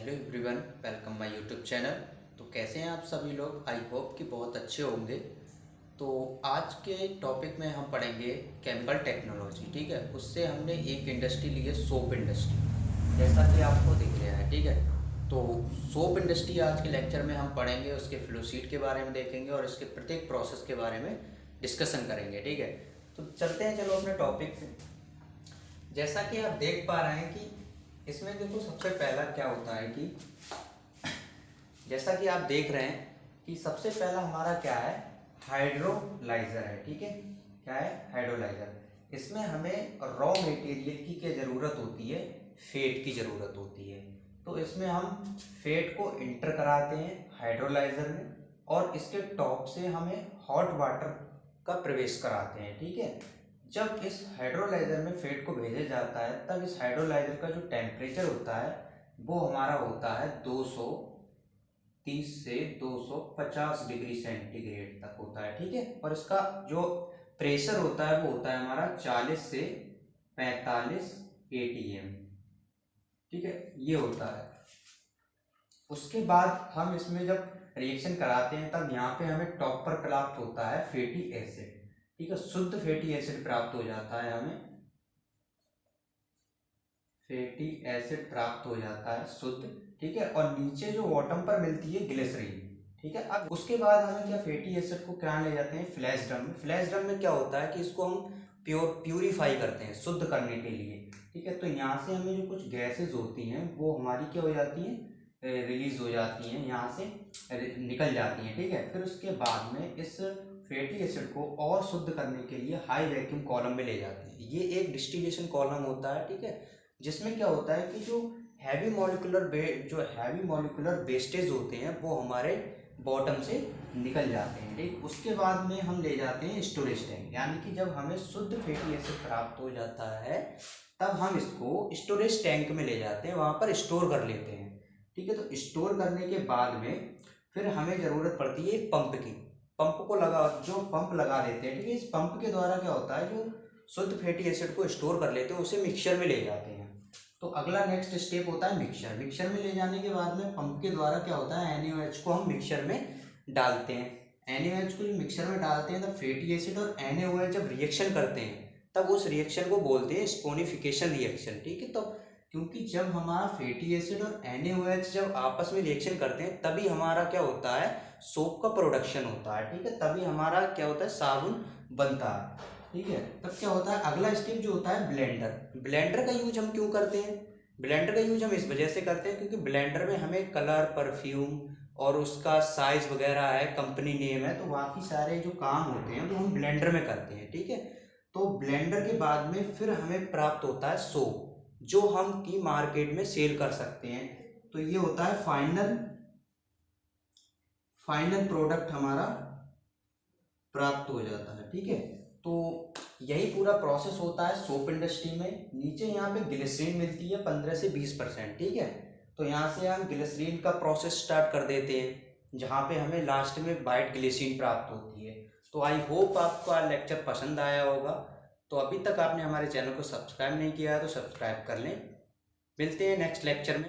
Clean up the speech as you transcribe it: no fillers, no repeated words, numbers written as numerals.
Hello everyone, welcome my YouTube channel. तो कैसे हैं आप सभी लोग? आई होप कि बहुत अच्छे होंगे। तो आज के टॉपिक में हम पढ़ेंगे केमिकल टेक्नोलॉजी। ठीक है, उससे हमने एक इंडस्ट्री ली है, सोप इंडस्ट्री, जैसा कि आपको दिख रहा है। ठीक है, तो सोप इंडस्ट्री आज के लेक्चर में हम पढ़ेंगे, उसके फ्लो शीट के बारे में देखेंगे और इसके प्रत्येक प्रोसेस के बारे में डिस्कशन करेंगे। ठीक है, तो चलते हैं, चलो अपने टॉपिक पे। जैसा कि आप देख पा रहे हैं कि इसमें देखो, सबसे पहला क्या होता है कि जैसा कि आप देख रहे हैं कि सबसे पहला हमारा क्या है, हाइड्रोलाइजर है। ठीक है, क्या है? हाइड्रोलाइजर। इसमें हमें रॉ मटेरियल की क्या ज़रूरत होती है? फेट की ज़रूरत होती है। तो इसमें हम फेट को इंटर कराते हैं हाइड्रोलाइजर में और इसके टॉप से हमें हॉट वाटर का प्रवेश कराते हैं। ठीक है, जब इस हाइड्रोलाइजर में फेट को भेजा जाता है तब इस हाइड्रोलाइजर का जो टेम्परेचर होता है वो हमारा होता है 230 से 250 डिग्री सेंटीग्रेड तक होता है। ठीक है, और इसका जो प्रेशर होता है वो होता है हमारा 40 से 45 atm। ठीक है, ये होता है। उसके बाद हम इसमें जब रिएक्शन कराते हैं तब यहाँ पे हमें टॉप पर प्राप्त होता है फैटी एसिड। ठीक है, शुद्ध फैटी एसिड प्राप्त हो जाता है, हमें फैटी एसिड प्राप्त हो जाता है शुद्ध। ठीक है, और नीचे जो बॉटम पर मिलती है ग्लिसरीन। ठीक है, अब उसके बाद हमें क्या, फैटी एसिड को क्या ले जाते हैं फ्लैश ड्रम में। फ्लैश ड्रम में क्या होता है कि इसको हम प्यूरिफाई करते हैं शुद्ध करने के लिए। ठीक है, तो यहाँ से हमें जो कुछ गैसेज होती हैं वो हमारी क्या हो जाती हैं, रिलीज हो जाती हैं, यहाँ से निकल जाती हैं। ठीक है, फिर उसके बाद में इस फैटी एसिड को और शुद्ध करने के लिए हाई वैक्यूम कॉलम में ले जाते हैं। ये एक डिस्टिलेशन कॉलम होता है। ठीक है, जिसमें क्या होता है कि जो हैवी मॉलिक्यूलर वेस्टेज होते हैं वो हमारे बॉटम से निकल जाते हैं। ठीक, उसके बाद में हम ले जाते हैं स्टोरेज टैंक, यानी कि जब हमें शुद्ध फैटी एसिड प्राप्त हो जाता है तब हम इसको स्टोरेज टैंक में ले जाते हैं, वहाँ पर स्टोर कर लेते हैं। ठीक है, तो स्टोर करने के बाद में फिर हमें ज़रूरत पड़ती है एक पंप की। जो पंप लगा देते हैं। ठीक है, इस पंप के द्वारा क्या होता है, जो शुद्ध फैटी एसिड को स्टोर कर लेते हैं उसे मिक्सचर में ले जाते हैं। तो अगला नेक्स्ट स्टेप होता है मिक्सचर। मिक्सचर में ले जाने के बाद में पंप के द्वारा क्या होता है, NaOH को हम मिक्सचर में डालते हैं। NaOH को जो मिक्सचर में डालते हैं तब फैटी एसिड और NaOH जब रिएक्शन करते हैं तब उस रिएक्शन को बोलते हैं स्पोनिफिकेशन रिएक्शन। ठीक है, तो क्योंकि जब हमारा फैटी एसिड और NaOH जब आपस में रिएक्शन करते हैं तभी हमारा क्या होता है, सोप का प्रोडक्शन होता है। ठीक है, तभी हमारा क्या होता है, साबुन बनता है। ठीक है, तब क्या होता है, अगला स्टेप जो होता है ब्लेंडर। ब्लेंडर का यूज हम क्यों करते हैं? ब्लेंडर का यूज हम इस वजह से करते हैं क्योंकि ब्लेंडर में हमें कलर, परफ्यूम और उसका साइज वगैरह है, कंपनी नेम है, तो बाकी सारे जो काम होते हैं वो हम ब्लेंडर में करते हैं। ठीक है, तो ब्लेंडर के बाद में फिर हमें प्राप्त होता है सोप, जो हम की मार्केट में सेल कर सकते हैं। तो ये होता है फाइनल प्रोडक्ट हमारा प्राप्त हो जाता है। ठीक है, तो यही पूरा प्रोसेस होता है सोप इंडस्ट्री में। नीचे यहाँ पे ग्लिसरीन मिलती है 15 से 20%। ठीक है, तो यहाँ से हम ग्लिसरीन का प्रोसेस स्टार्ट कर देते हैं, जहाँ पे हमें लास्ट में वाइट ग्लिसरीन प्राप्त होती है। तो आई होप आपको लेक्चर पसंद आया होगा। तो अभी तक आपने हमारे चैनल को सब्सक्राइब नहीं किया है तो सब्सक्राइब कर लें। मिलते हैं नेक्स्ट लेक्चर में।